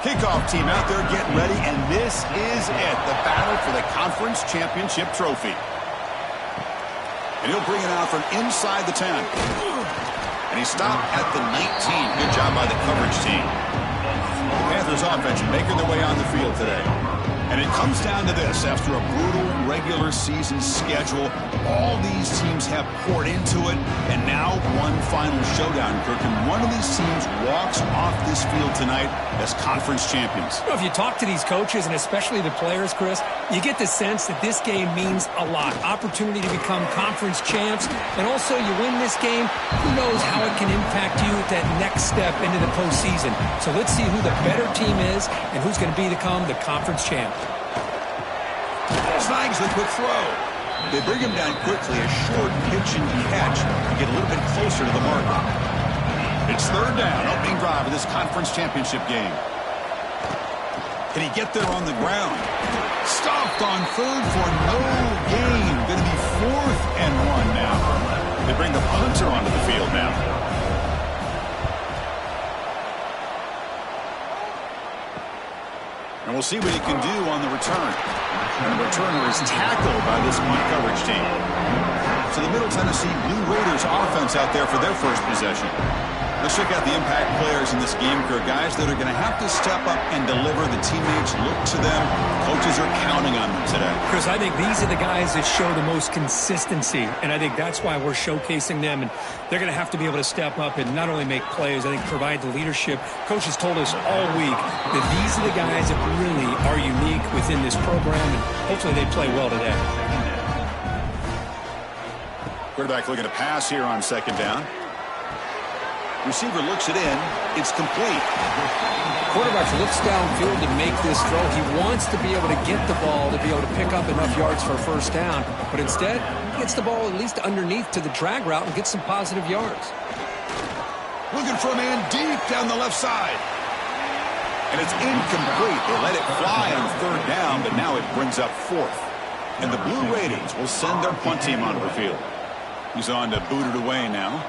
Kickoff team out there getting ready, and this is it, the battle for the conference championship trophy. And he'll bring it out from inside the 10. And he stopped at the 19. Good job by the coverage team. Panthers offense making their way on the field today. And it comes down to this. After a brutal regular season schedule, all these teams have poured into it, and now one final showdown, Kirk. And one of these teams walks off this field tonight as conference champions. You know, if you talk to these coaches, and especially the players, Chris, you get the sense that this game means a lot. Opportunity to become conference champs, and also you win this game, who knows how it can impact you at that next step into the postseason. So let's see who the better team is and who's going to become the conference champ. Snags the quick throw. They bring him down quickly, a short pitch and catch to get a little bit closer to the marker. It's third down, opening drive of this conference championship game. Can he get there on the ground? Stopped on third for no gain. Going to be 4th and 1 now. They bring the punter onto the field now. And we'll see what he can do on the return. And the returner is tackled by this punt coverage team. So the Middle Tennessee Blue Raiders offense out there for their first possession. Let's check out the impact players in this game, Kirk. Guys that are going to have to step up and deliver. The teammates look to them. Coaches are counting on them today. Chris, I think these are the guys that show the most consistency, and I think that's why we're showcasing them. And they're going to have to be able to step up and not only make plays, I think provide the leadership. Coaches told us all week that these are the guys that really are unique within this program, and hopefully they play well today. Quarterback looking to pass here on second down. Receiver looks it in. It's complete. Quarterback looks downfield to make this throw. He wants to be able to get the ball to be able to pick up enough yards for a first down. But instead, he gets the ball at least underneath to the drag route and gets some positive yards. Looking for a man deep down the left side. And it's incomplete. They let it fly on third down, but now it brings up 4th. And the Blue Raiders will send their punt team onto the field. He's on to boot it away now.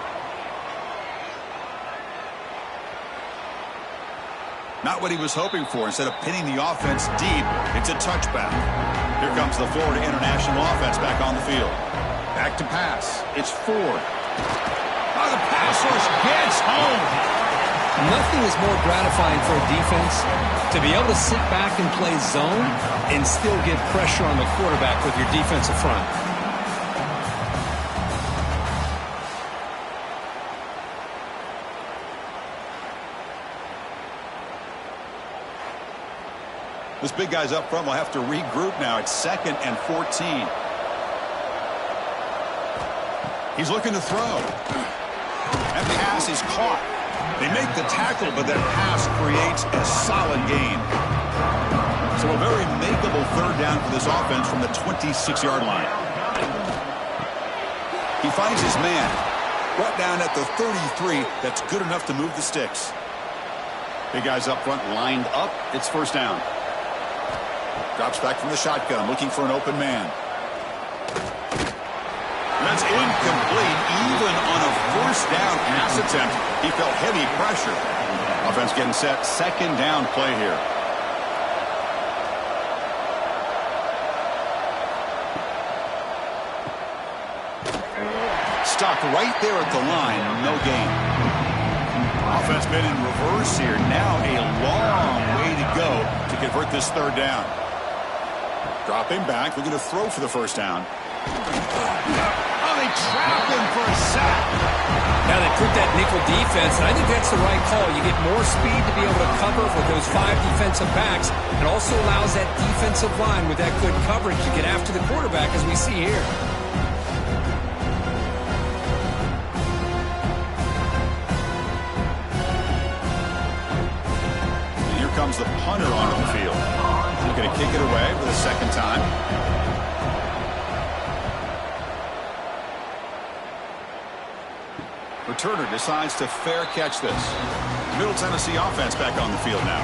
Not what he was hoping for. Instead of pinning the offense deep, it's a touchback. Here comes the Florida International offense back on the field. Back to pass. It's Ford. Oh, the pass rush gets home. Nothing is more gratifying for a defense to be able to sit back and play zone and still get pressure on the quarterback with your defensive front. This big guy's up front will have to regroup now. It's 2nd and 14. He's looking to throw. That pass is caught. They make the tackle, but that pass creates a solid gain. So a very makeable third down for this offense from the 26-yard line. He finds his man. Brought down at the 33. That's good enough to move the sticks. Big guys up front lined up. It's first down. Drops back from the shotgun, looking for an open man. That's incomplete. Even on a first down pass attempt, he felt heavy pressure. Offense getting set. Second down play here. Stopped right there at the line. No gain. Offense been in reverse here. Now a long way to go to convert this third down. Dropping back, looking to throw for the first down. Oh, they trap him for a sack. Now they put that nickel defense, and I think that's the right call. You get more speed to be able to cover with those 5 defensive backs. It also allows that defensive line with that good coverage to get after the quarterback, as we see here. And here comes the punter onto the field. Looking to kick it away for the second time. Returner decides to fair catch this. Middle Tennessee offense back on the field now.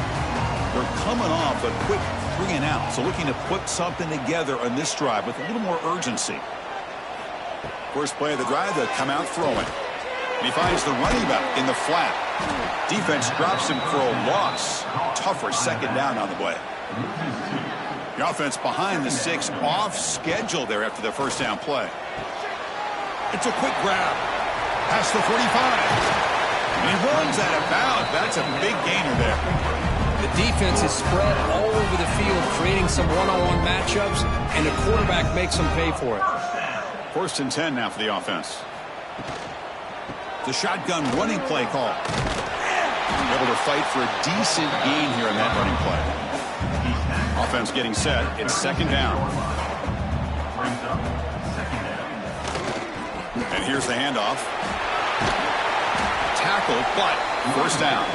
They're coming off a quick 3 and out, so looking to put something together on this drive with a little more urgency. First play of the drive, they'll come out throwing. He finds the running back in the flat. Defense drops him for a loss. Tougher second down on the way. The offense behind the 6, off schedule there after the first down play. It's a quick grab. Past the 45. And he runs out of bounds. That's a big gainer there. The defense is spread all over the field, creating some one-on-one matchups, and the quarterback makes them pay for it. 1st and 10 now for the offense. The shotgun running play call. Able to fight for a decent gain here in that running play. Offense getting set. It's 2nd down. And here's the handoff. Tackle, but 1st down.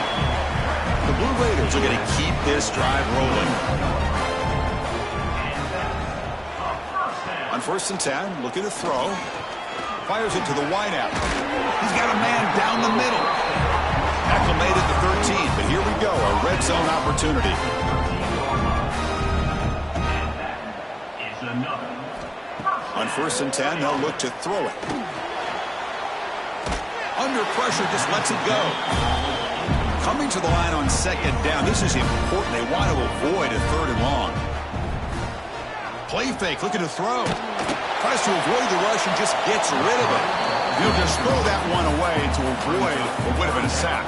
The Blue Raiders are going to keep this drive rolling. On 1st and 10, looking to throw. Fires it to the wideout. He's got a man down the middle. Tackle made at the 13, but here we go, a red zone opportunity. On 1st and 10, they'll look to throw it. Under pressure, just lets it go. Coming to the line on 2nd down. This is important. They want to avoid a 3rd and long. Play fake, looking to throw. Tries to avoid the rush and just gets rid of it. He'll just throw that one away to avoid what would have been a sack.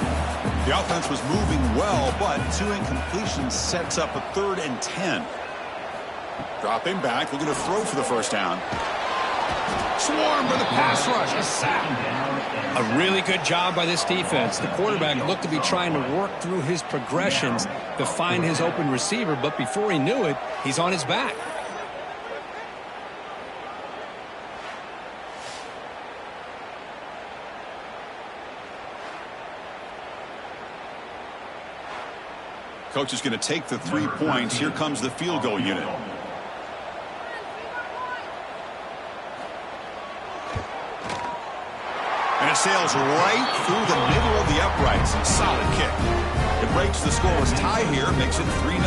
The offense was moving well, but 2 incompletions sets up a 3rd and 10. Dropping back, looking to throw for the 1st down. Swarm for the pass rush, a sack. A really good job by this defense. The quarterback looked to be trying to work through his progressions to find his open receiver, but before he knew it, he's on his back. Coach is going to take the 3 points. Here comes the field goal unit. And it sails right through the middle of the uprights. And solid kick. It breaks the scoreless tie here, makes it 3-0.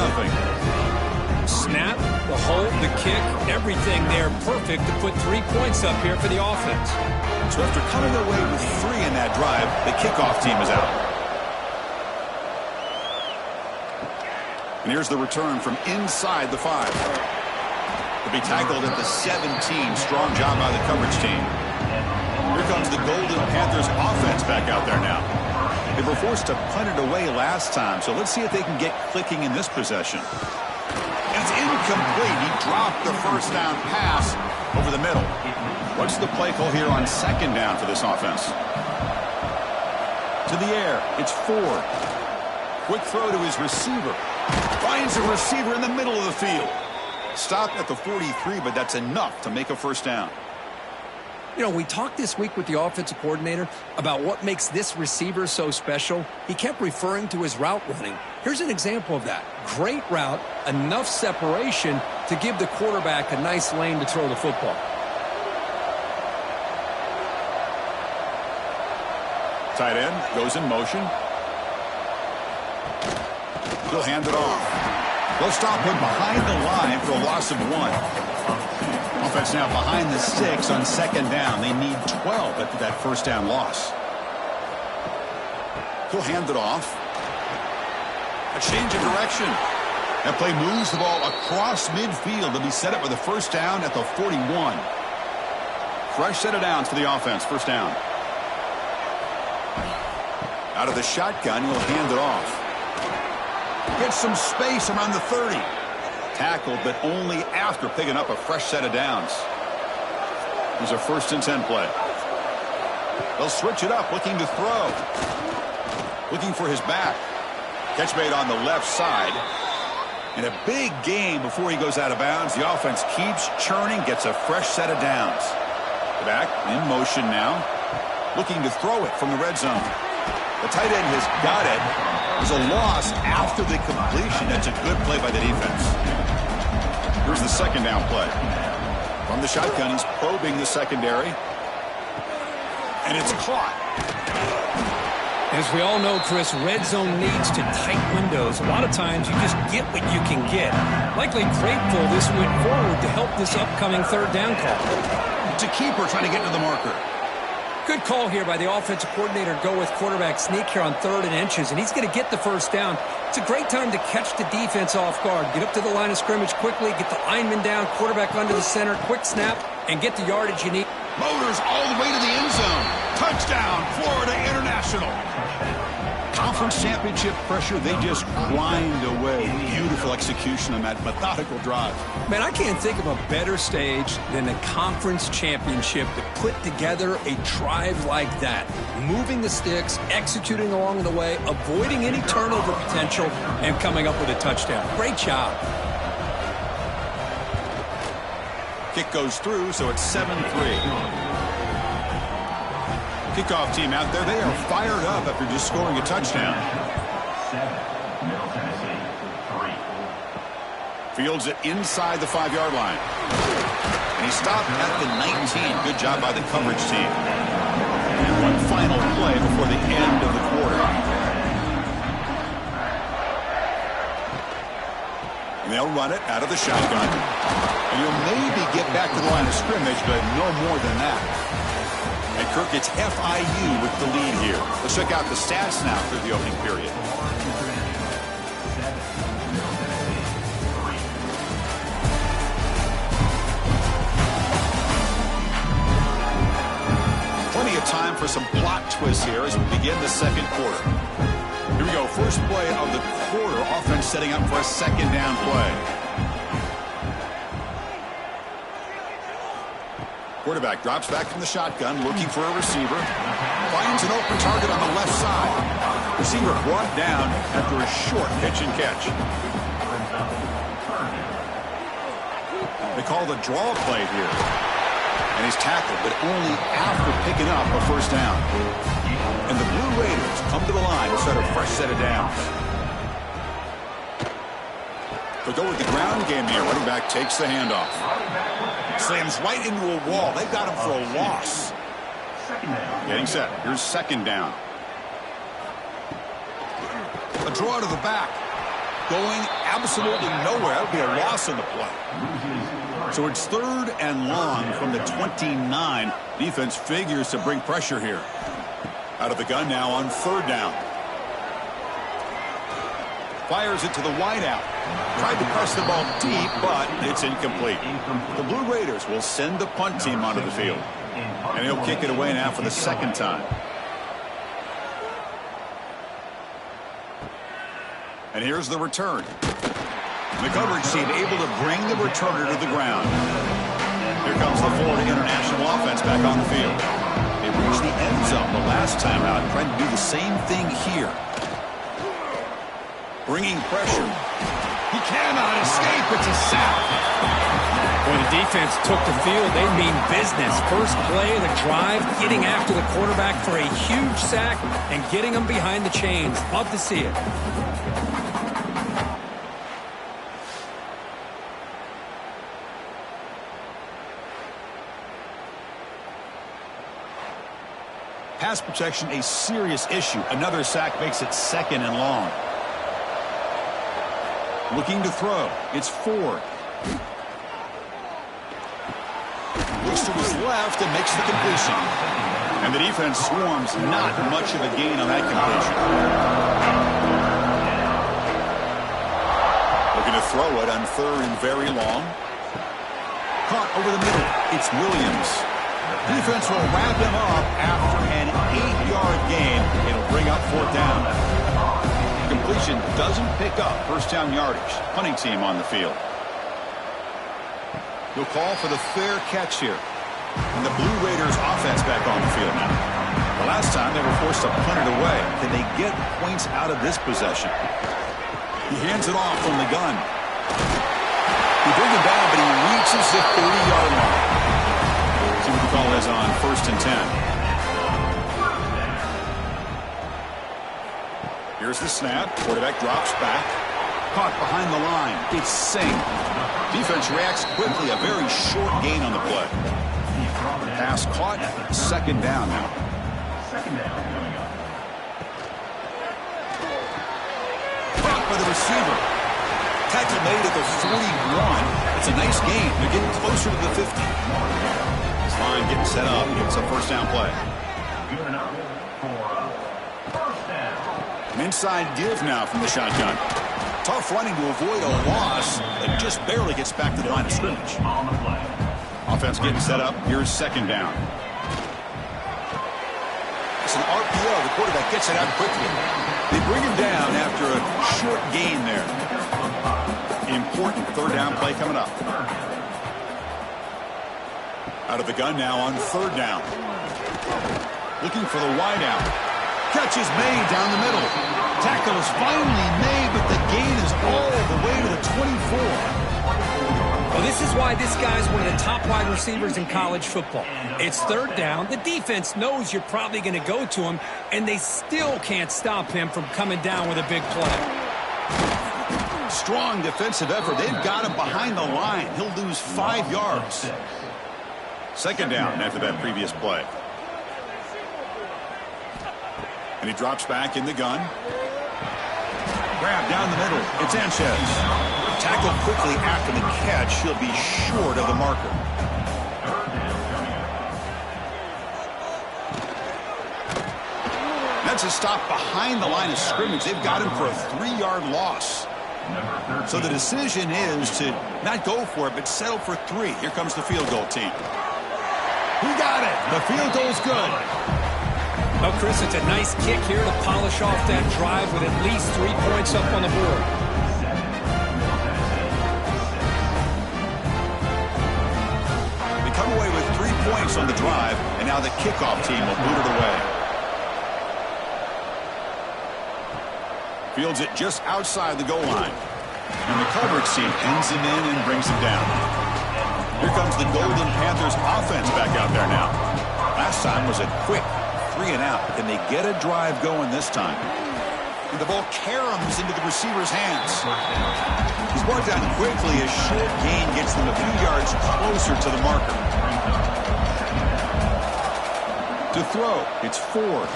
Snap, the hold, the kick, everything there perfect to put 3 points up here for the offense. So after coming away with 3 in that drive, the kickoff team is out. And here's the return from inside the 5. To be tackled at the 17. Strong job by the coverage team. Here comes the Golden Panthers offense back out there now. They were forced to punt it away last time, so let's see if they can get clicking in this possession. And it's incomplete. He dropped the 1st down pass over the middle. What's the play call here on 2nd down for this offense? To the air. It's Ford. Quick throw to his receiver. Finds a receiver in the middle of the field. Stopped at the 43, but that's enough to make a 1st down. You know, we talked this week with the offensive coordinator about what makes this receiver so special. He kept referring to his route running. Here's an example of that. Great route, enough separation to give the quarterback a nice lane to throw the football. Tight end goes in motion. He'll hand it off. They'll stop him behind the line for a loss of 1. Offense now behind the 6 on 2nd down. They need 12 after that 1st down loss. He'll hand it off. A change of direction. That play moves the ball across midfield to be set up with a 1st down at the 41. Fresh set of downs for the offense. 1st down. Out of the shotgun, he'll hand it off. Gets some space around the 30. Tackled, but only after picking up a fresh set of downs. Here's a 1st and 10 play. They'll switch it up, looking to throw. Looking for his back. Catch made on the left side. And a big gain before he goes out of bounds. The offense keeps churning, gets a fresh set of downs. Back in motion now. Looking to throw it from the red zone. The tight end has got it. There's a loss after the completion. That's a good play by the defense. Here's the 2nd down play. From the shotgun, he's probing the secondary. And it's caught. As we all know, Chris, red zone needs to tight windows. A lot of times you just get what you can get. Likely grateful this went forward to help this upcoming 3rd down call. It's a keeper trying to get to the marker. Good call here by the offensive coordinator to go with quarterback sneak here on 3rd and inches, and he's going to get the first down. It's a great time to catch the defense off guard. Get up to the line of scrimmage quickly, get the lineman down, quarterback under the center, quick snap, and get the yardage you need. Motors all the way to the end zone. Touchdown, Florida International. Conference championship pressure, they just grind away. Beautiful execution on that methodical drive. Man, I can't think of a better stage than the conference championship to put together a drive like that. Moving the sticks, executing along the way, avoiding any turnover potential, and coming up with a touchdown. Great job. Kick goes through, so it's 7-3. Kickoff team out there, they are fired up after just scoring a touchdown. Fields it inside the 5-yard line. And he stopped at the 19. Good job by the coverage team. And one final play before the end of the quarter. And they'll run it out of the shotgun. And you'll maybe get back to the line of scrimmage, but no more than that. And Kirk, it's FIU with the lead here. Let's check out the stats now through the opening period. Plenty of time for some plot twists here as we begin the second quarter. Here we go, first play of the quarter. Offense setting up for a second down play. Quarterback drops back from the shotgun, looking for a receiver. Finds an open target on the left side. Receiver brought down after a short pitch and catch. They call the draw play here. And he's tackled, but only after picking up a first down. And the Blue Raiders come to the line to start a fresh set of downs. They'll go with the ground game here. Running back takes the handoff. Slams right into a wall. They've got him for a loss. Getting set. Here's second down. A draw to the back. Going absolutely nowhere. That would be a loss on the play. So it's 3rd and long from the 29. Defense figures to bring pressure here. Out of the gun now on 3rd down. Fires it to the wideout. Tried to press the ball deep, but it's incomplete. The Blue Raiders will send the punt team onto the field. And he'll kick it away now for the second time. And here's the return. The coverage team able to bring the returner to the ground. Here comes the Florida International offense back on the field. They reached the end zone the last time out, trying to do the same thing here. Bringing pressure. He cannot escape. It's a sack. When the defense took the field, they mean business. First play of the drive, getting after the quarterback for a huge sack and getting him behind the chains. Love to see it. Pass protection, a serious issue. Another sack makes it 2nd and long. Looking to throw. It's Ford. Looks to his left and makes the completion. And the defense swarms. Not much of a gain on that completion. Looking to throw it on 3rd and very long. Caught over the middle. It's Williams. Defense will wrap him up after an 8-yard gain. It'll bring up 4th down. Completion doesn't pick up first down yardage. Punting team on the field. He'll call for the fair catch here. And the Blue Raiders offense back on the field now. The last time they were forced to punt it away. Can they get points out of this possession? He hands it off from the gun. He brings it down, but he reaches the 30-yard line. See what the call is on 1st and 10. Here's the snap. Quarterback drops back. Caught behind the line. It's Singh. Defense reacts quickly. A very short gain on the play. Pass caught. 2nd down now. Caught by the receiver. Tackle made at the 41. It's a nice gain. They're getting closer to the 50. This line getting set up. It's a first down play. Good enough for a first down. An inside give now from the shotgun. Tough running to avoid a loss that just barely gets back to the line of scrimmage. On the play. Offense getting set up. Here's second down. It's an RPO. The quarterback gets it out quickly. They bring him down after a short gain there. Important third down play coming up. Out of the gun now on third down. Looking for the wide out. Catch is made down the middle. Tackle is finally made, but the gain is all the way to the 24. Well, this is why this guy's one of the top wide receivers in college football. It's third down. The defense knows you're probably going to go to him, and they still can't stop him from coming down with a big play. Strong defensive effort. They've got him behind the line. He'll lose 5 yards. Second down after that previous play. And he drops back in the gun. Grab down the middle. It's Sanchez. Tackled quickly after the catch. He'll be short of the marker. That's a stop behind the line of scrimmage. They've got him for a 3-yard loss. So the decision is to not go for it, but settle for 3. Here comes the field goal team. He got it. The field goal's good. Well, Chris, it's a nice kick here to polish off that drive with at least 3 points up on the board. They come away with 3 points on the drive, and now the kickoff team will boot it away. Fields it just outside the goal line. And the coverage team pins him in and brings him down. Here comes the Golden Panthers offense back out there now. Last time was a quick 3 and out. Can they get a drive going this time? And the ball caroms into the receiver's hands. He's brought down quickly. A short gain gets them a few yards closer to the marker. To throw, it's Ford.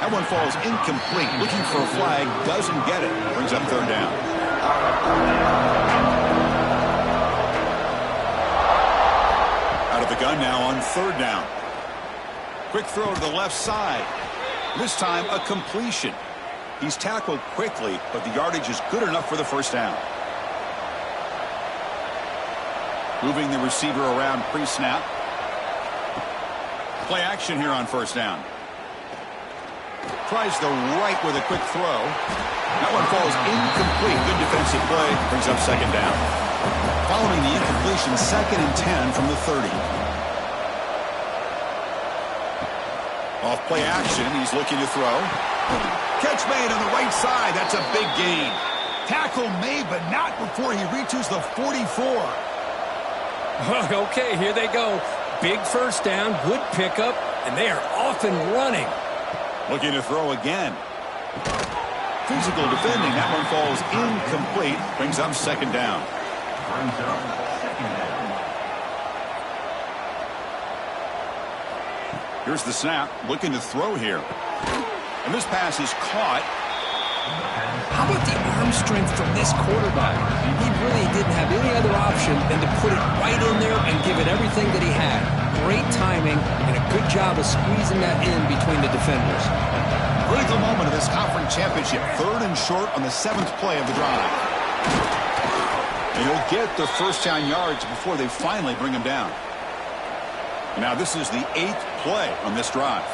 That one falls incomplete. Looking for a flag, doesn't get it. Brings up third down. Out of the gun now on third down. Quick throw to the left side. This time a completion. He's tackled quickly, but the yardage is good enough for the first down. Moving the receiver around pre-snap. Play action here on first down. Tries the right with a quick throw. That one falls incomplete. Good defensive play. Brings up second down. Following the incompletion, 2nd and 10 from the 30. Off play action. He's looking to throw. Catch made on the right side. That's a big gain. Tackle made, but not before he reaches the 44. Okay, here they go. Big first down, good pickup, and they are off and running. Looking to throw again. Physical defending. That one falls incomplete. Brings up second down. Here's the snap. Looking to throw here. And this pass is caught. How about the arm strength from this quarterback? He really didn't have any other option than to put it right in there and give it everything that he had. Great timing and a good job of squeezing that in between the defenders. Critical moment of this conference championship. 3rd and short on the 7th play of the drive. And he'll get the first down yards before they finally bring him down. Now this is the 8th play on this drive.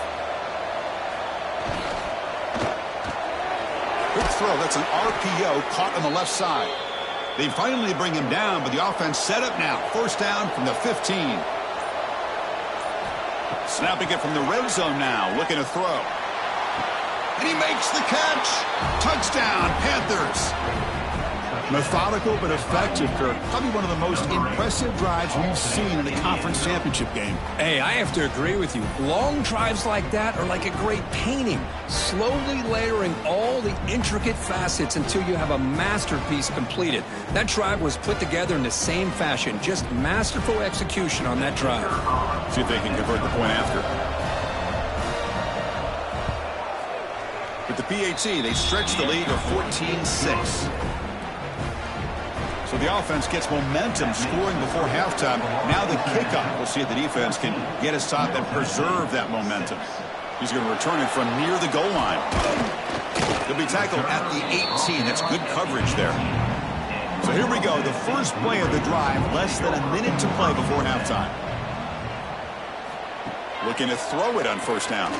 Quick throw. That's an RPO caught on the left side. They finally bring him down, but the offense set up now. First down from the 15. Snapping it from the red zone now. Looking to throw. And he makes the catch. Touchdown, Panthers. Methodical but effective, Kirk. Probably one of the most impressive drives we've seen in a conference championship game. Hey, I have to agree with you. Long drives like that are like a great painting. Slowly layering all the intricate facets until you have a masterpiece completed. That drive was put together in the same fashion. Just masterful execution on that drive. See if they can convert the point after. With the PAT, they stretch the lead to 14-6. So But the offense gets momentum scoring before halftime. Now the kickoff. We'll see if the defense can get a stop and preserve that momentum. He's going to return it from near the goal line. He'll be tackled at the 18. That's good coverage there. So here we go. The first play of the drive. Less than a minute to play before halftime. Looking to throw it on first down.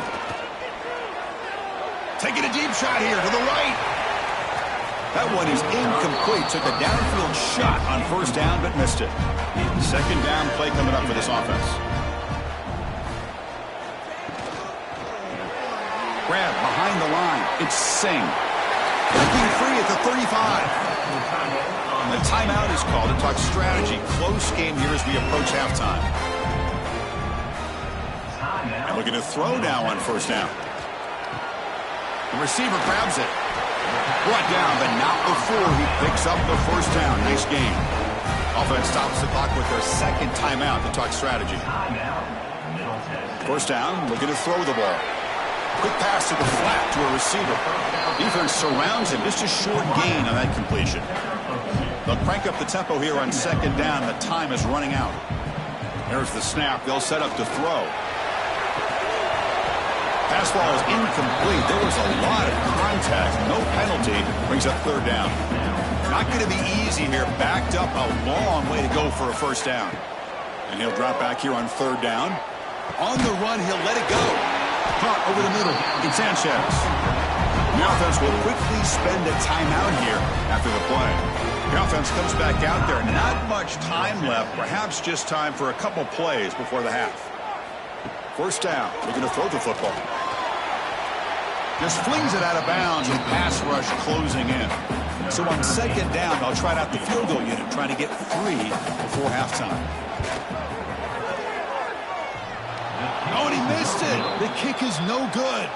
Taking a deep shot here to the right. That one is incomplete. Took a downfield shot on first down, but missed it. Second down play coming up for this offense. Grab behind the line. It's Singh. Looking free at the 35. The timeout is called to talk strategy. Close game here as we approach halftime. And looking to throw now on first down. The receiver grabs it. Brought down, but not before he picks up the first down. Nice game. Offense stops the clock with their second timeout to talk strategy. First down, looking to throw the ball. Quick pass to the flat to a receiver. Defense surrounds him. Just a short gain on that completion. They'll crank up the tempo here on second down. The time is running out. There's the snap. They'll set up to throw. Pass ball is incomplete. There was a lot of contact. No penalty. Brings up third down. Not going to be easy here. Backed up a long way to go for a first down. And he'll drop back here on third down. On the run, he'll let it go. Caught over the middle. It's Sanchez. The offense will quickly spend a timeout here after the play. The offense comes back out there. Not much time left. Perhaps just time for a couple plays before the half. First down. Looking to throw the football. Just flings it out of bounds with pass rush closing in. So on second down, they'll try out the field goal unit, trying to get 3 before halftime. Oh, and he missed it. The kick is no good.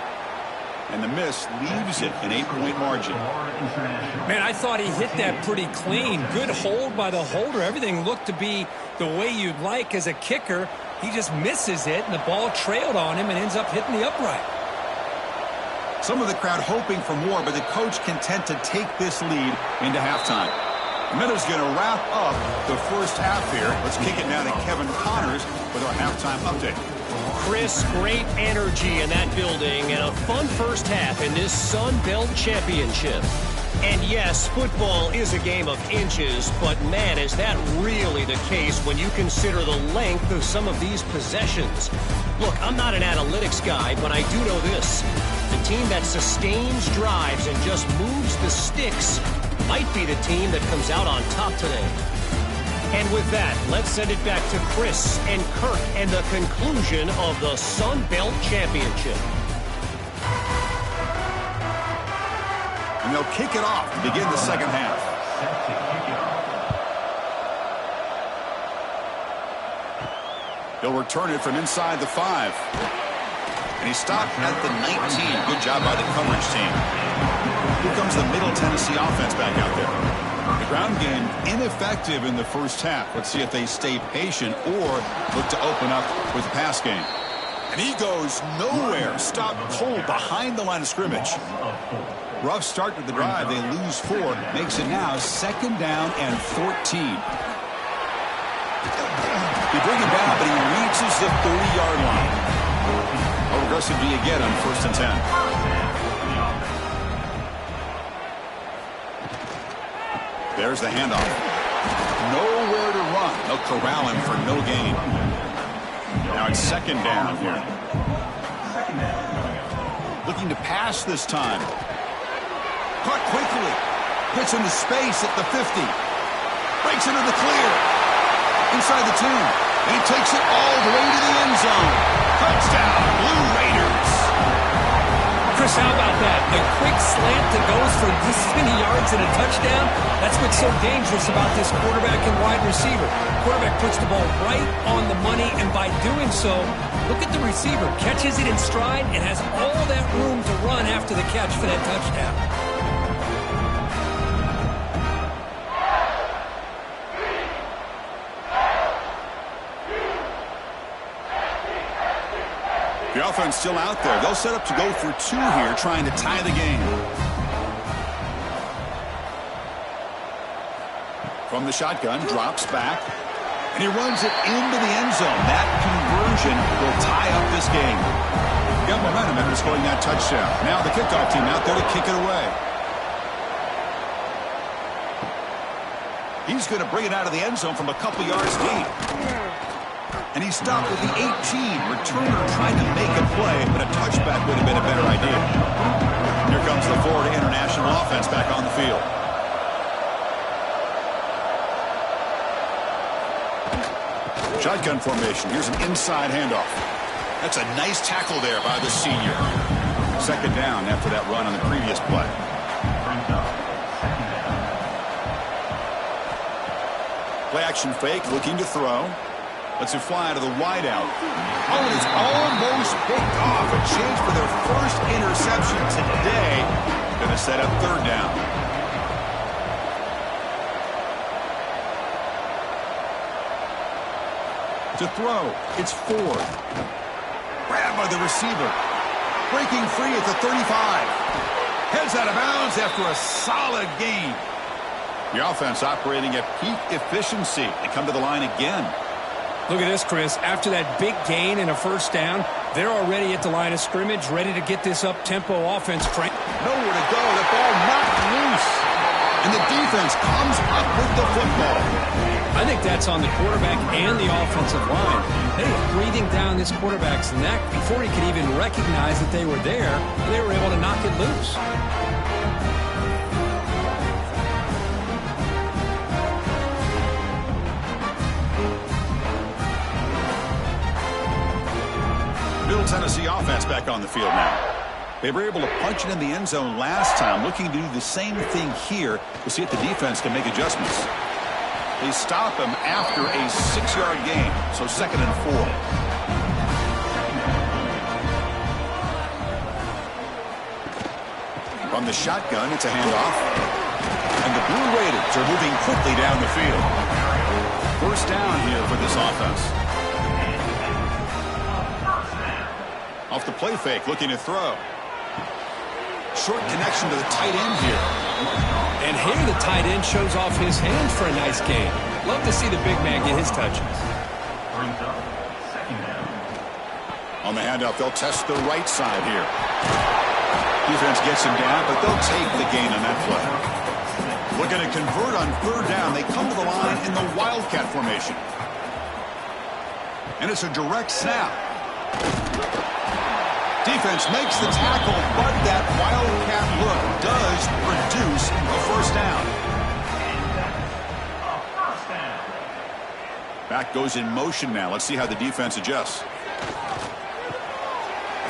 And the miss leaves it an 8-point margin. Man, I thought he hit that pretty clean. Good hold by the holder. Everything looked to be the way you'd like as a kicker. He just misses it, and the ball trailed on him and ends up hitting the upright. Some of the crowd hoping for more, but the coach content to take this lead into halftime. Miller's going to wrap up the first half here. Let's kick it now to Kevin Connors with our halftime update. Chris, great energy in that building and a fun first half in this Sun Belt Championship. And yes, football is a game of inches, but man, is that really the case when you consider the length of some of these possessions. Look, I'm not an analytics guy, but I do know this. The team that sustains drives and just moves the sticks might be the team that comes out on top today. And with that, let's send it back to Chris and Kirk and the conclusion of the Sun Belt Championship. And they'll kick it off to begin the second half. He'll return it from inside the 5. And he stopped at the 19. Good job by the coverage team. Here comes the Middle Tennessee offense back out there. The ground game ineffective in the first half. Let's see if they stay patient or look to open up with the pass game. And he goes nowhere. Stopped cold behind the line of scrimmage. Rough start to the drive. They lose 4. Makes it now second down and 14. They bring him down, but he reaches the 30-yard line. How aggressive do you get on first and 10? There's the handoff. Nowhere to run. They'll corral him for no gain. Now it's second down here. Looking to pass this time. Caught quickly. Gets into space at the 50. Breaks into the clear. Inside the 2. And he takes it all the way to the end zone. Touchdown, Blue Raiders. Chris, how about that? The quick slant that goes for this many yards and a touchdown. That's what's so dangerous about this quarterback and wide receiver. Quarterback puts the ball right on the money, and by doing so, look at the receiver. Catches it in stride and has all that room to run after the catch for that touchdown. The offense still out there. They'll set up to go for 2 here, trying to tie the game. From the shotgun, drops back, and he runs it into the end zone. That conversion will tie up this game. Got momentum after scoring that touchdown. Now the kickoff team out there to kick it away. He's going to bring it out of the end zone from a couple yards deep. And he stopped at the 18. Returner trying to make a play, but a touchback would have been a better idea. Here comes the Florida International offense back on the field. Shotgun formation. Here's an inside handoff. That's a nice tackle there by the senior. Second down after that run on the previous play. Play action fake, looking to throw. Lets it fly to the wideout. Oh, and it's almost picked off. A chance for their first interception today. Going to set up third down. To throw, it's Ford. Grabbed by the receiver. Breaking free at the 35. Heads out of bounds after a solid gain. The offense operating at peak efficiency. They come to the line again. Look at this, Chris. After that big gain and a first down, they're already at the line of scrimmage, ready to get this up-tempo offense crank. Nowhere to go. The ball knocked loose. And the defense comes up with the football. I think that's on the quarterback and the offensive line. They were breathing down this quarterback's neck before he could even recognize that they were there. They were able to knock it loose. Middle Tennessee offense back on the field now. They were able to punch it in the end zone last time, looking to do the same thing here. We'll see if the defense can make adjustments. They stop him after a 6-yard gain, so 2nd and 4. From the shotgun, it's a handoff. And the Blue Raiders are moving quickly down the field. First down here for this offense. Off the play fake, looking to throw. Short connection to the tight end here. And here the tight end shows off his hands for a nice gain. Love to see the big man get his touches. On the handoff, they'll test the right side here. Defense gets him down, but they'll take the gain on that play. Looking to convert on third down. They come to the line in the Wildcat formation. And it's a direct snap. Defense makes the tackle, but that Wildcat look does produce a first down. Back goes in motion now. Let's see how the defense adjusts.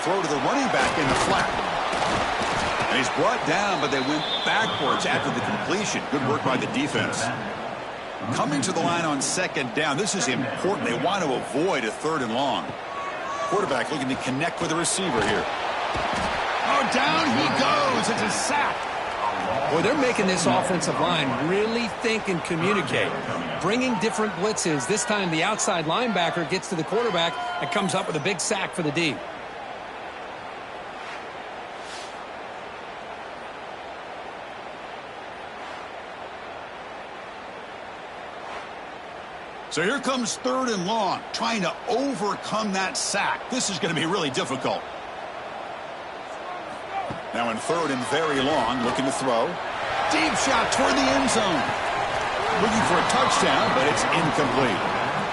Throw to the running back in the flat. And he's brought down, but they went backwards after the completion. Good work by the defense. Coming to the line on second down. This is important. They want to avoid a 3rd and long. Quarterback looking to connect with the receiver here. Oh, down he goes. It's a sack. Boy, they're making this offensive line really think and communicate. Bringing different blitzes. This time the outside linebacker gets to the quarterback and comes up with a big sack for the D. So here comes 3rd and long, trying to overcome that sack. This is going to be really difficult. Now in 3rd and very long, looking to throw. Deep shot toward the end zone. Looking for a touchdown, but it's incomplete.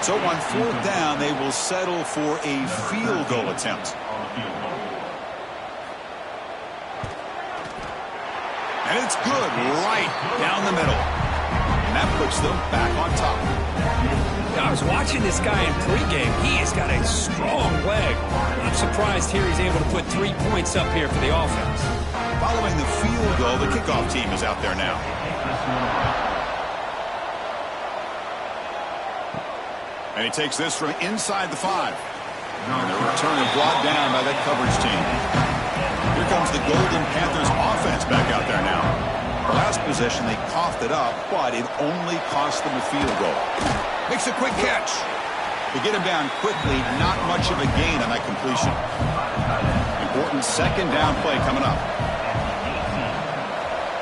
So on 4th down, they will settle for a field goal attempt. And it's good right down the middle. And that puts them back on top. I was watching this guy in pregame. He has got a strong leg. I'm surprised here he's able to put 3 points up here for the offense. Following the field goal, the kickoff team is out there now. And he takes this from inside the 5. And the return is brought down by that coverage team. Here comes the Golden Panthers offense back out there now. The last possession, they coughed it up, but it only cost them a field goal. Makes a quick catch. They get him down quickly, not much of a gain on that completion. Important 2nd down play coming up.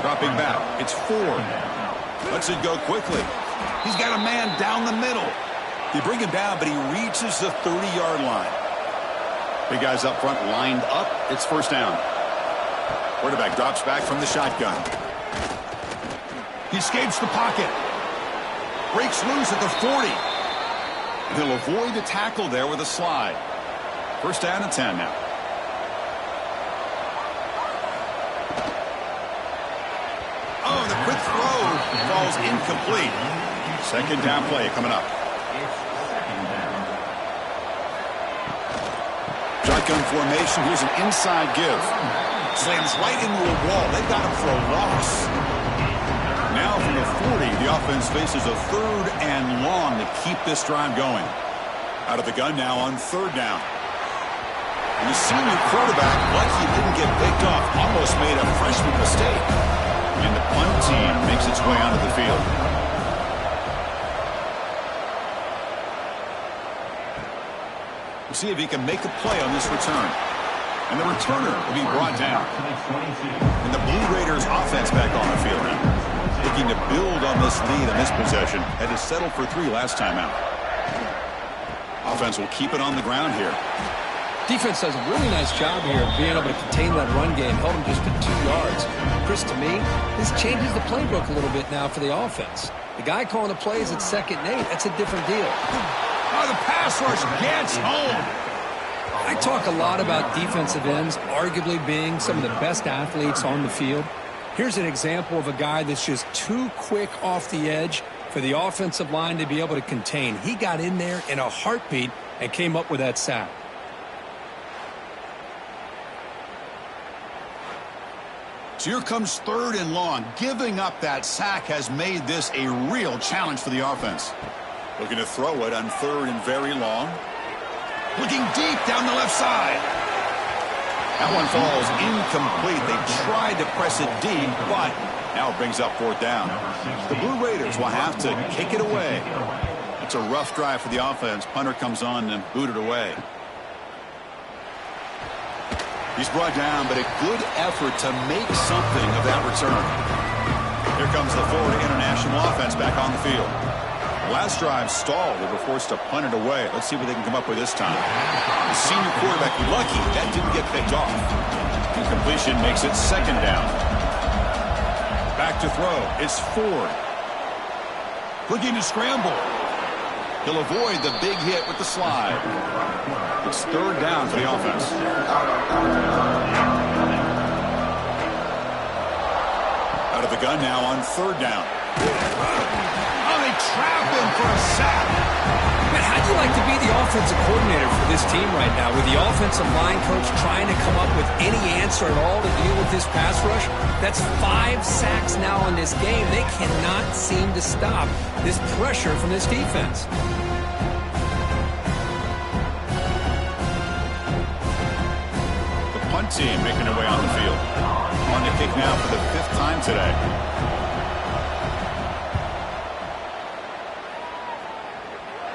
Dropping back, it's Ford. Lets it go quickly. He's got a man down the middle. They bring him down, but he reaches the 30-yard line. Big guys up front lined up. It's first down. Quarterback drops back from the shotgun. He escapes the pocket. Breaks loose at the 40. He'll avoid the tackle there with a slide. First down and 10 now. Oh, the quick throw falls incomplete. Second down play coming up. Shotgun formation. Here's an inside give. Slams right into a wall. They've got him for a loss. Now from the 40, the offense faces a third and long to keep this drive going. Out of the gun now on third down. And the senior quarterback, like he didn't get picked off, almost made a freshman mistake. And the punt team makes its way onto the field. We'll see if he can make a play on this return. And the returner will be brought down. And the Blue Raiders offense back on the field now. Looking to build on this lead on this possession. Had to settle for 3 last time out. Offense will keep it on the ground here. Defense does a really nice job here of being able to contain that run game. Held him just to 2 yards. Chris, to me, this changes the playbook a little bit now for the offense. The guy calling the plays at 2nd and 8, that's a different deal. Oh, the pass rush gets home. I talk a lot about defensive ends arguably being some of the best athletes on the field. Here's an example of a guy that's just too quick off the edge for the offensive line to be able to contain. He got in there in a heartbeat and came up with that sack. So here comes third and long. Giving up that sack has made this a real challenge for the offense. Looking to throw it on third and very long. Looking deep down the left side. That one falls incomplete. They tried to press it deep, but now it brings up fourth down. The Blue Raiders will have to kick it away. It's a rough drive for the offense. Punter comes on and booted away. He's brought down, but a good effort to make something of that return. Here comes the Florida International offense back on the field. Last drive stalled. They were forced to punt it away. Let's see what they can come up with this time. The senior quarterback lucky that didn't get picked off. Incompletion makes it second down. Back to throw. It's Ford. Looking to scramble. He'll avoid the big hit with the slide. It's third down for the offense. Out of the gun now on third down. Trap him for a sack. Man, how'd you like to be the offensive coordinator for this team right now with the offensive line coach trying to come up with any answer at all to deal with this pass rush? That's 5 sacks now in this game. They cannot seem to stop this pressure from this defense. The punt team making their way on the field. On the kick now for the 5th time today.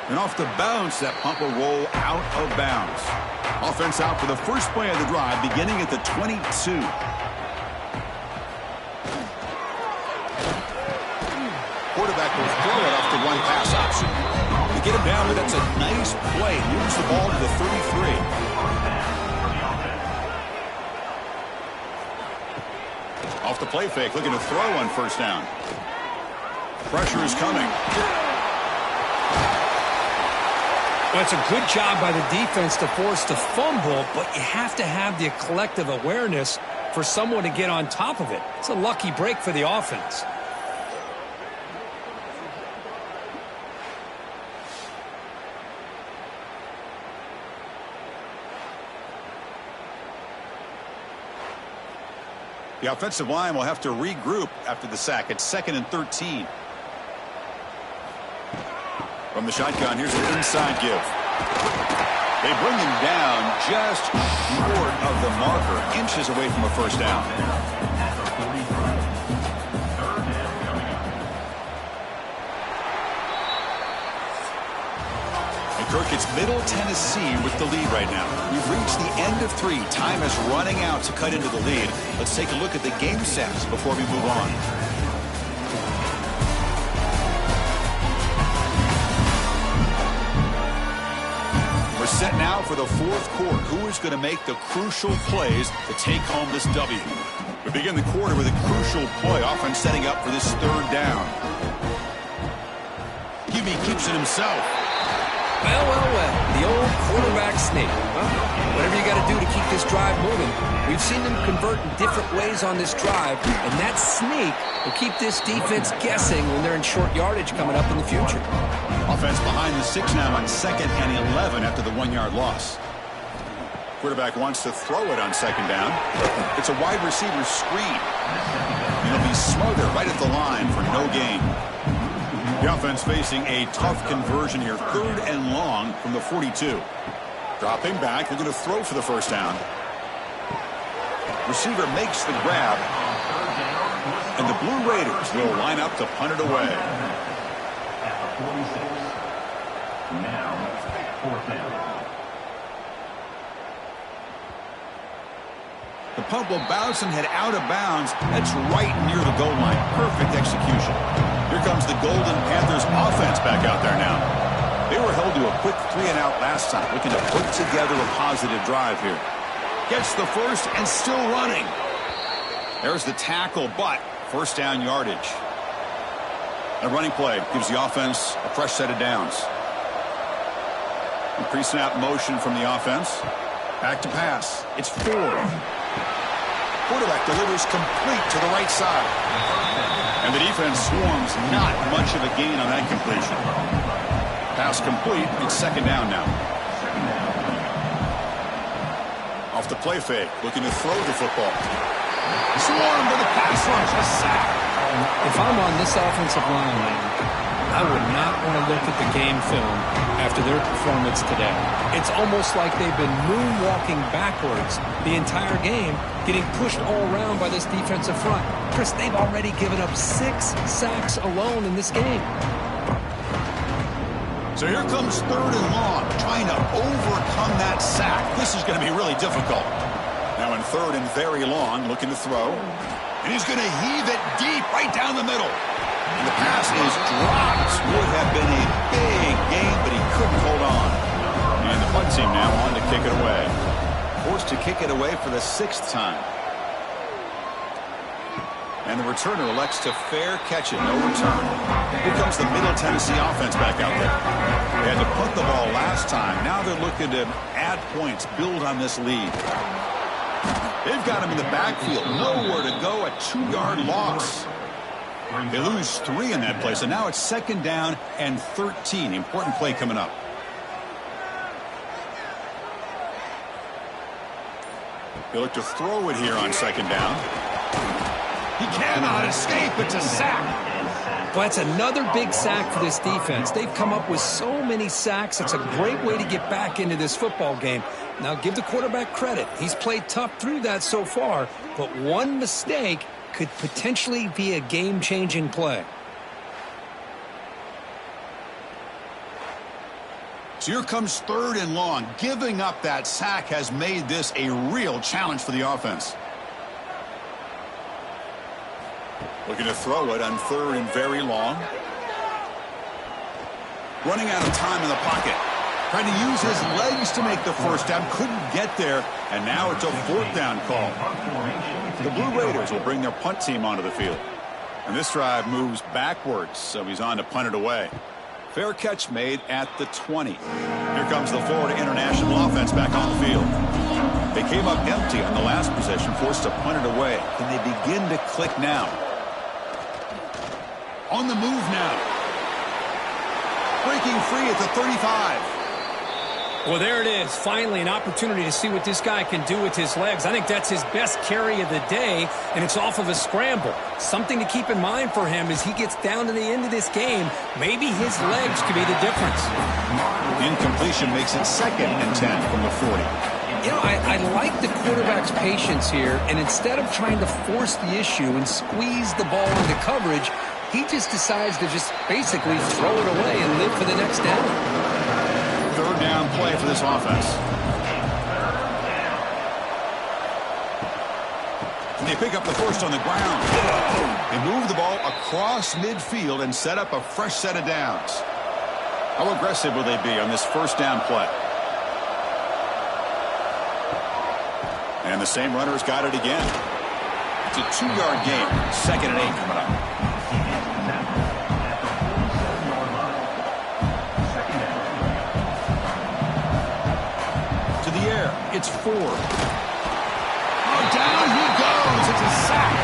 And off the bounce, that punt will roll out of bounds. Offense out for the first play of the drive, beginning at the 22. Quarterback will throw it off the one pass option. To get him down, but that's a nice play. Moves the ball to the 33. Off the play fake, looking to throw on first down. Pressure is coming. Well, it's a good job by the defense to force the fumble, but you have to have the collective awareness for someone to get on top of it. It's a lucky break for the offense. The offensive line will have to regroup after the sack. It's 2nd and 13. From the shotgun, here's an inside give. They bring him down just short of the marker, inches away from a first down. And Kirk, it's Middle Tennessee with the lead right now. We've reached the end of 3. Time is running out to cut into the lead. Let's take a look at the game stats before we move on. set now for the fourth quarter. Who is going to make the crucial plays to take home this W? We begin the quarter with a crucial play. Offense setting up for this third down. QB keeps it himself. Well, well, well. The old quarterback sneak. Well, whatever you got to do to keep this drive moving. We've seen them convert in different ways on this drive, and that sneak will keep this defense guessing when they're in short yardage coming up in the future. Offense behind the 6 now on 2nd and 11 after the 1-yard loss. Quarterback wants to throw it on 2nd down. It's a wide receiver screen. He'll be smothered right at the line for no gain. The offense facing a tough conversion here. 3rd and long from the 42. Dropping back. They're going to throw for the first down. Receiver makes the grab. And the Blue Raiders will line up to punt it away. At the 46. Now, 4th down. The punt will bounce and head out of bounds. That's right near the goal line. Perfect execution. Here comes the Golden Panthers offense back out there now. They were held to a quick 3-and-out last time, looking to put together a positive drive here. Gets the first and still running. There's the tackle, but first down yardage. A running play gives the offense a fresh set of downs. And pre-snap motion from the offense. Back to pass. It's 4. Quarterback delivers complete to the right side. And the defense swarms. Not much of a gain on that completion. Pass complete. It's 2nd down now. Off the play fake. Looking to throw the football. Swarmed to the pass rush. A sack. If I'm on this offensive line, I would not want to look at the game film after their performance today. It's almost like they've been moonwalking backwards the entire game, getting pushed all around by this defensive front. Chris, they've already given up 6 sacks alone in this game. So here comes 3rd and long, trying to overcome that sack. This is going to be really difficult. Now in 3rd and very long, looking to throw. And he's going to heave it deep right down the middle. And the pass is dropped. Would have been a big game, but he couldn't hold on. And the punt team now on to kick it away. Forced to kick it away for the 6th time. And the returner elects to fair catch it. No return. Here comes the Middle Tennessee offense back out there. They had to punt the ball last time. Now they're looking to add points, build on this lead. They've got him in the backfield. Nowhere to go. A 2-yard loss. They lose 3 in that play. So now it's 2nd down and 13. Important play coming up. They look to throw it here on 2nd down. He cannot escape. It's a sack. Well, that's another big sack for this defense. They've come up with so many sacks. It's a great way to get back into this football game. Now, give the quarterback credit. He's played tough through that so far, but one mistake could potentially be a game-changing play. So here comes 3rd and long. Giving up that sack has made this a real challenge for the offense. Looking to throw it on 3rd and very long. Running out of time in the pocket. Trying to use his legs to make the first down. Couldn't get there. And now it's a 4th down call. The Blue Raiders will bring their punt team onto the field. And this drive moves backwards, so he's on to punt it away. Fair catch made at the 20. Here comes the Florida International offense back on the field. They came up empty on the last possession, forced to punt it away. Can they begin to click now? On the move now. Breaking free at the 35. Well, there it is. Finally, an opportunity to see what this guy can do with his legs. I think that's his best carry of the day, and it's off of a scramble. Something to keep in mind for him as he gets down to the end of this game. Maybe his legs could be the difference. Incompletion makes it 2nd and 10 from the 40. You know, I like the quarterback's patience here, and instead of trying to force the issue and squeeze the ball into coverage, he just decides to just basically throw it away and live for the next down. 3rd down play for this offense. They pick up the first on the ground. They move the ball across midfield and set up a fresh set of downs. How aggressive will they be on this first down play? And the same runner's got it again. It's a 2-yard gain. 2nd and 8 coming up. To the air. It's Ford. Oh, down he goes. It's a sack.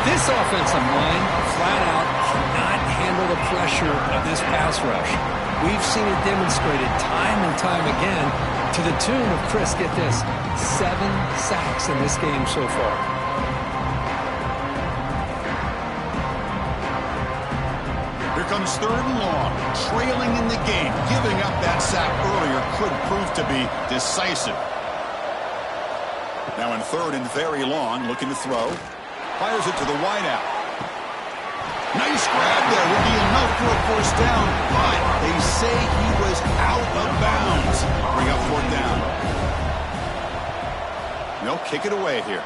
This offensive line, flat out, cannot handle the pressure of this pass rush. We've seen it demonstrated time and time again to the tune of, Chris, get this, 7 sacks in this game so far. Here comes 3rd and long. Trailing in the game. Giving up that sack earlier could prove to be decisive. Now in 3rd and very long, looking to throw. Fires it to the wideout. Nice grab there. Would be enough for a 1st down, but they say he was out of bounds. Bring up 4th down. They'll kick it away here.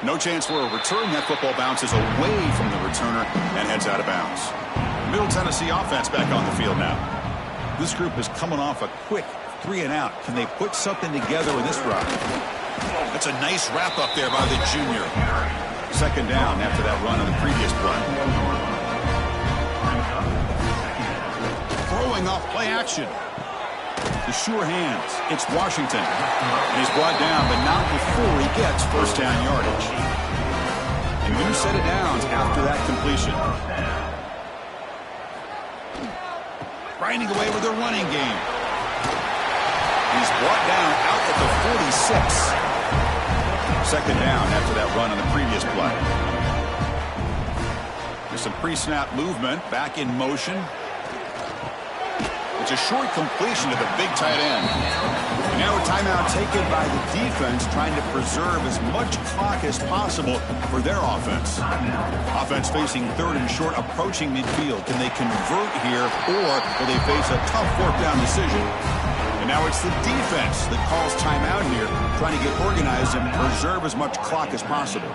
No chance for a return. That football bounces away from the returner and heads out of bounds. Middle Tennessee offense back on the field now. This group is coming off a quick 3 and out. Can they put something together in this run? That's a nice wrap up there by the junior. 2nd down after that run on the previous play. Throwing off play action. The sure hands. It's Washington. And he's brought down, but not before he gets 1st down yardage. And new set of downs after that completion. Grinding away with their running game. He's brought down out at the 46. 2nd down after that run on the previous play. There's some pre-snap movement. Back in motion. It's a short completion to the big tight end. And now a timeout taken by the defense, trying to preserve as much clock as possible for their offense. Offense facing 3rd and short, approaching midfield. Can they convert here, or will they face a tough 4th down decision? And now it's the defense that calls timeout here, trying to get organized and preserve as much clock as possible.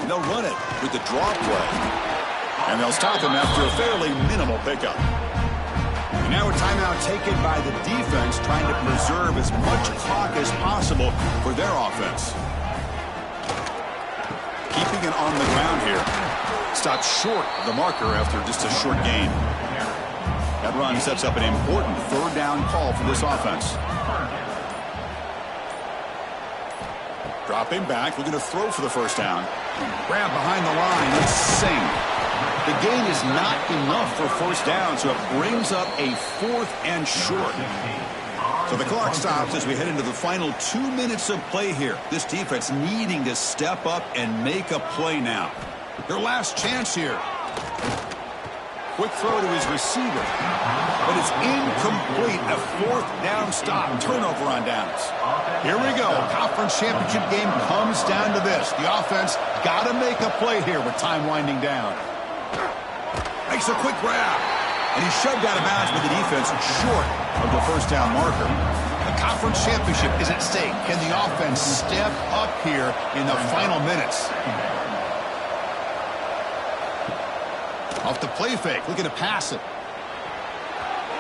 And they'll run it with the draw play. And they'll stop him after a fairly minimal pickup. And now a timeout taken by the defense, trying to preserve as much clock as possible for their offense. Keeping it on the ground here. Stopped short of the marker after just a short gain. That run sets up an important 3rd down call for this offense. Dropping back, looking to throw for the 1st down. Grab behind the line, let's sing. The gain is not enough for 1st down, so it brings up a 4th and short. So the clock stops as we head into the final 2 minutes of play here. This defense needing to step up and make a play now. Their last chance here. Quick throw to his receiver. But it's incomplete. A 4th down stop. Turnover on downs. Here we go. Conference championship game comes down to this. The offense got to make a play here with time winding down. Makes a quick grab. And he's shoved out of bounds with the defense short of the 1st down marker. The conference championship is at stake. Can the offense step up here in the final minutes? Off the play fake, looking to pass it.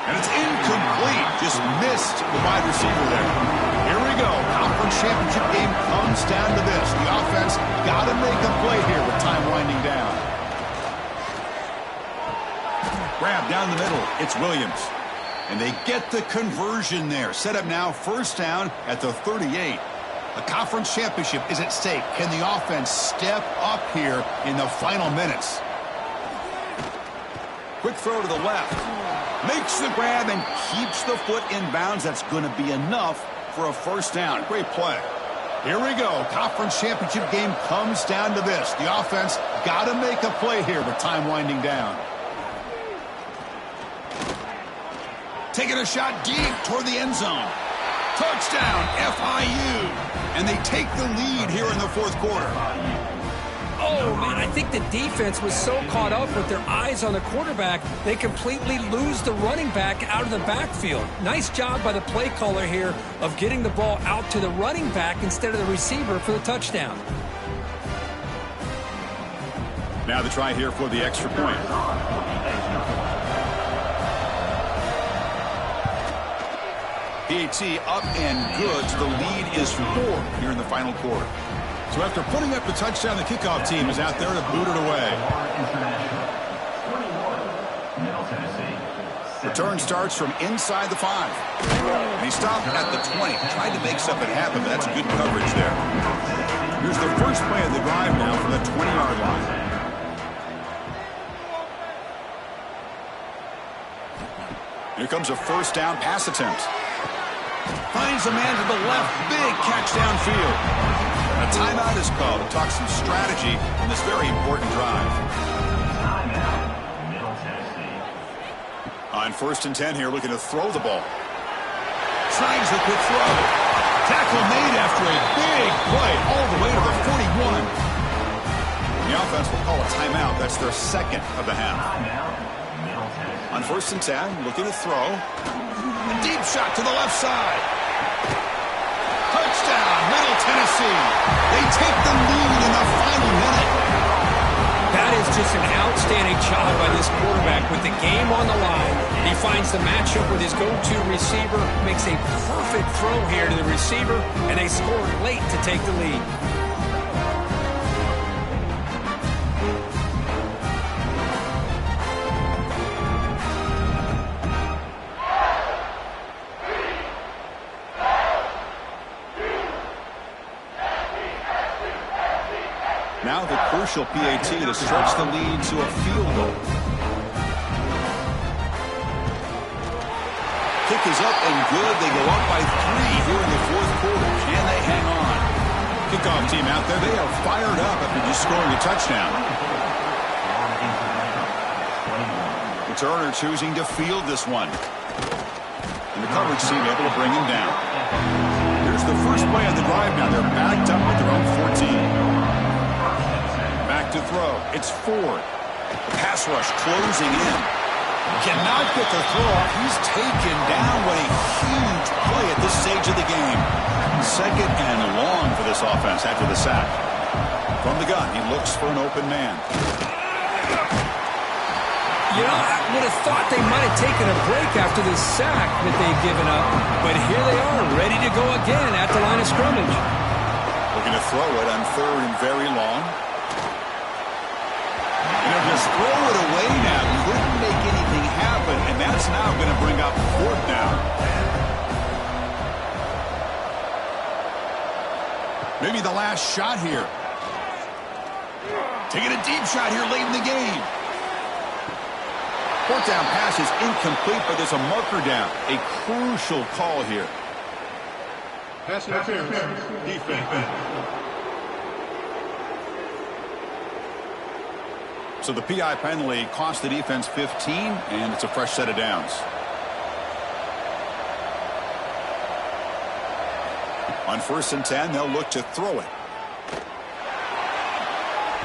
And it's incomplete. Just missed the wide receiver there. Here we go. Conference championship game comes down to this. The offense got to make a play here with time winding down. Grab down the middle. It's Williams. And they get the conversion there. Set up now 1st down at the 38. A conference championship is at stake. Can the offense step up here in the final minutes? Quick throw to the left. Makes the grab and keeps the foot in bounds. That's going to be enough for a 1st down. Great play. Here we go. Conference championship game comes down to this. The offense got to make a play here with time winding down. Taking a shot deep toward the end zone. Touchdown, FIU. And they take the lead here in the 4th quarter. Oh, man, I think the defense was so caught up with their eyes on the quarterback, they completely lose the running back out of the backfield. Nice job by the play caller here of getting the ball out to the running back instead of the receiver for the touchdown. Now the try here for the extra point. PAT up and good. So the lead is 4 here in the final quarter. So after putting up the touchdown, the kickoff team is out there to boot it away. Return starts from inside the 5. And he stopped at the 20. Tried to make something happen, but that's good coverage there. Here's the first play of the drive now from the 20-yard line. Here comes a first down pass attempt. Finds a man to the left. Big catch downfield. A timeout is called to talk some strategy in this very important drive. On 1st and 10 here, looking to throw the ball. Tries the quick throw. Tackle made after a big play all the way to the 41. The offense will call a timeout. That's their second of the half. On 1st and 10, looking to throw. A deep shot to the left side. Touchdown, Middle Tennessee. They take the lead in the final minute. That is just an outstanding job by this quarterback with the game on the line. He finds the matchup with his go-to receiver, makes a perfect throw here to the receiver, and they score late to take the lead. Now the crucial PAT to stretch the lead to a field goal. Kick is up and good. They go up by 3 here in the 4th quarter. Can they hang on? Kickoff team out there. They are fired up after just scoring a touchdown. Returner choosing to field this one. And the coverage team able to bring him down. Here's the first play of the drive now. They're backed up at their own 14. Back to throw. It's Ford. The pass rush closing in. Cannot get the throw off. He's taken down. What a huge play at this stage of the game. 2nd and long for this offense after the sack. From the gun, he looks for an open man. You know, I would have thought they might have taken a break after this sack that they've given up. But here they are, ready to go again at the line of scrimmage. Looking to throw it on 3rd and very long. They'll just throw it away now. Couldn't make anything happen, and that's now going to bring up 4th down. Maybe the last shot here. Taking a deep shot here late in the game. 4th down pass is incomplete, but there's a marker down. A crucial call here. Pass interference. Defense. So the PI penalty cost the defense 15, and it's a fresh set of downs. On 1st and 10, they'll look to throw it.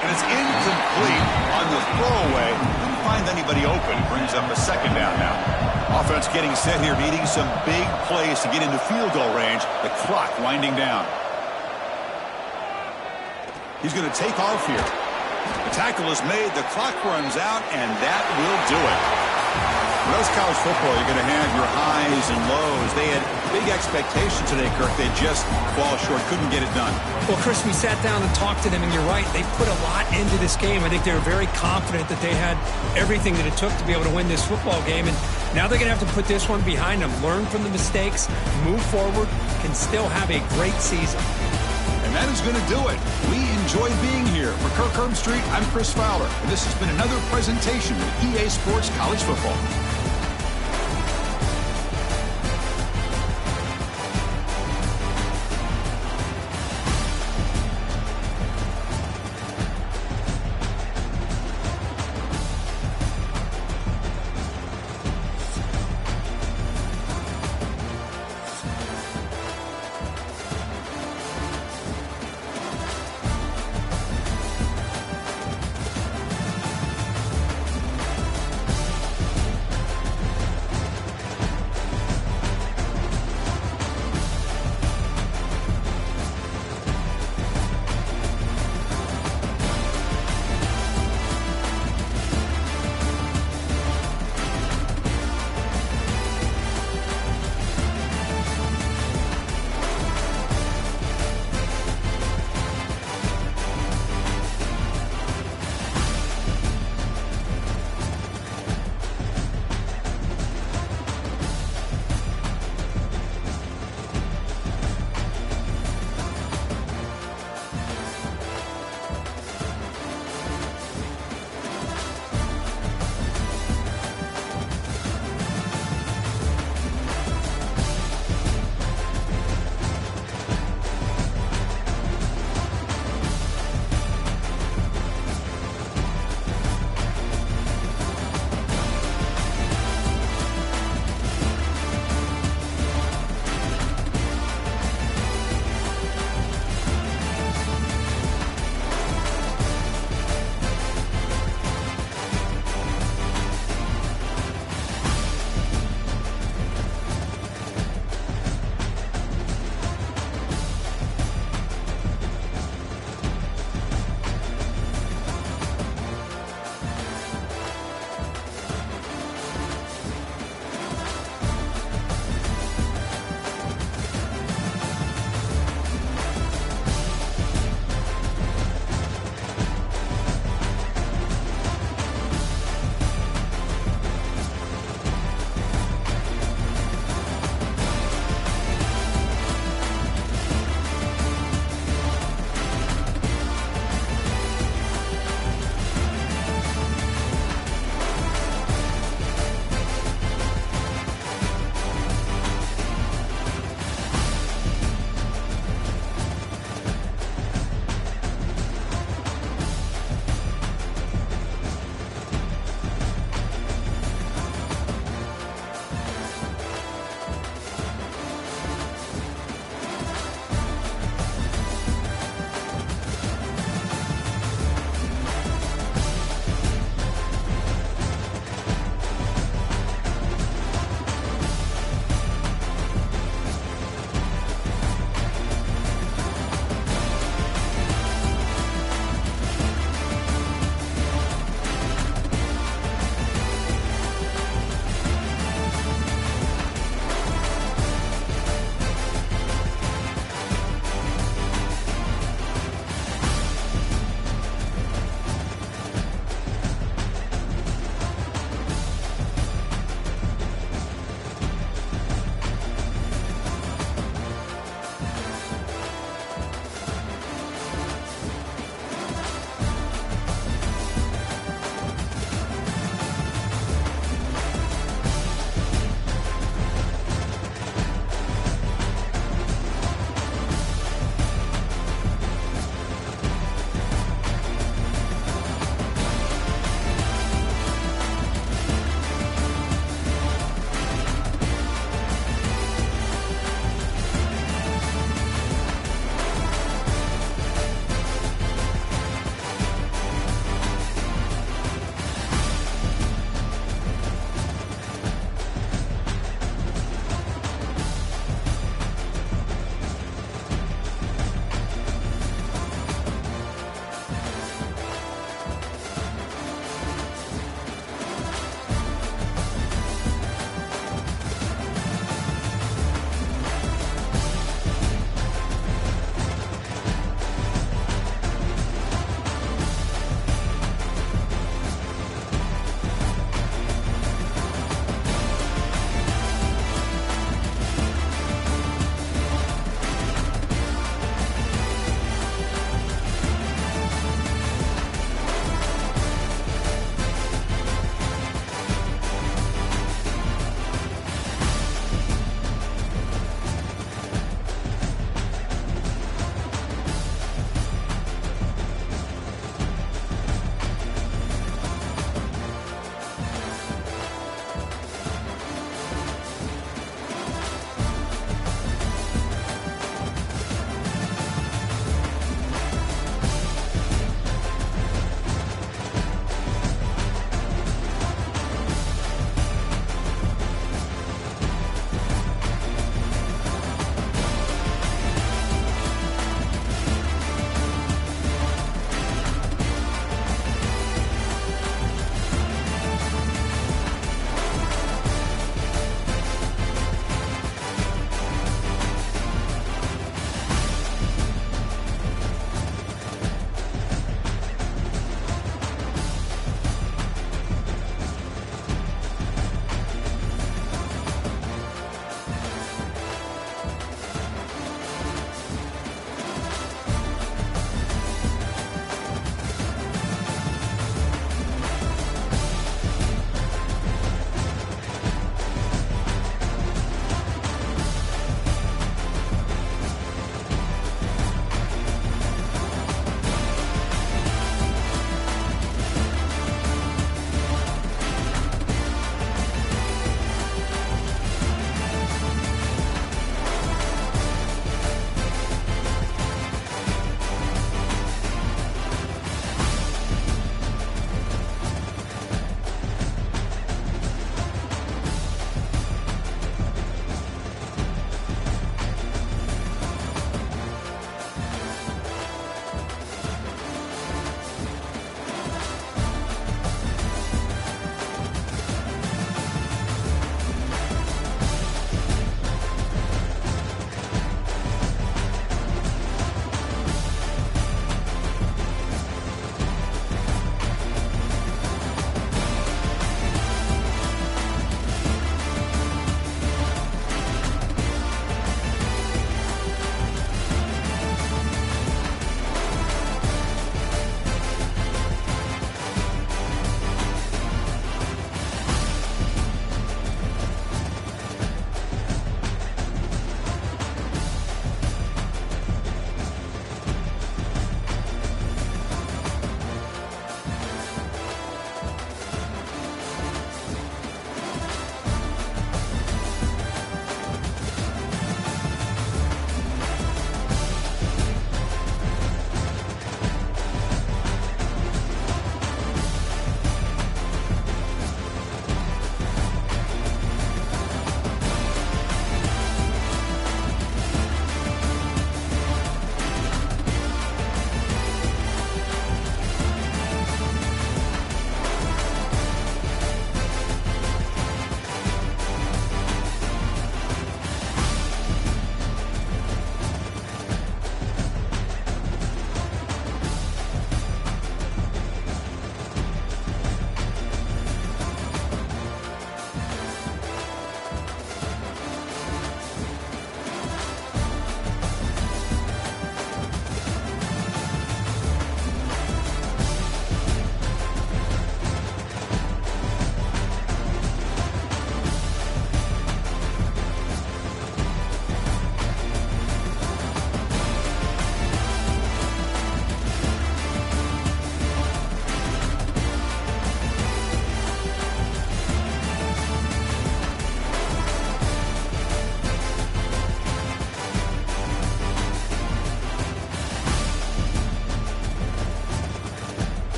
And it's incomplete on the throwaway. Didn't find anybody open. Brings up a 2nd down now. Offense getting set here, needing some big plays to get into field goal range. The clock winding down. He's going to take off here. The tackle is made, the clock runs out, and that will do it. When it's college football, you're going to have your highs and lows. They had big expectations today, Kirk. They just fall short, couldn't get it done. Well, Chris, we sat down and talked to them, and you're right. They put a lot into this game. I think they were very confident that they had everything that it took to be able to win this football game. And now they're going to have to put this one behind them, learn from the mistakes, move forward, can still have a great season. And that is going to do it. We enjoy being here. For Kirk Herbstreit, I'm Chris Fowler, and this has been another presentation of EA Sports College Football.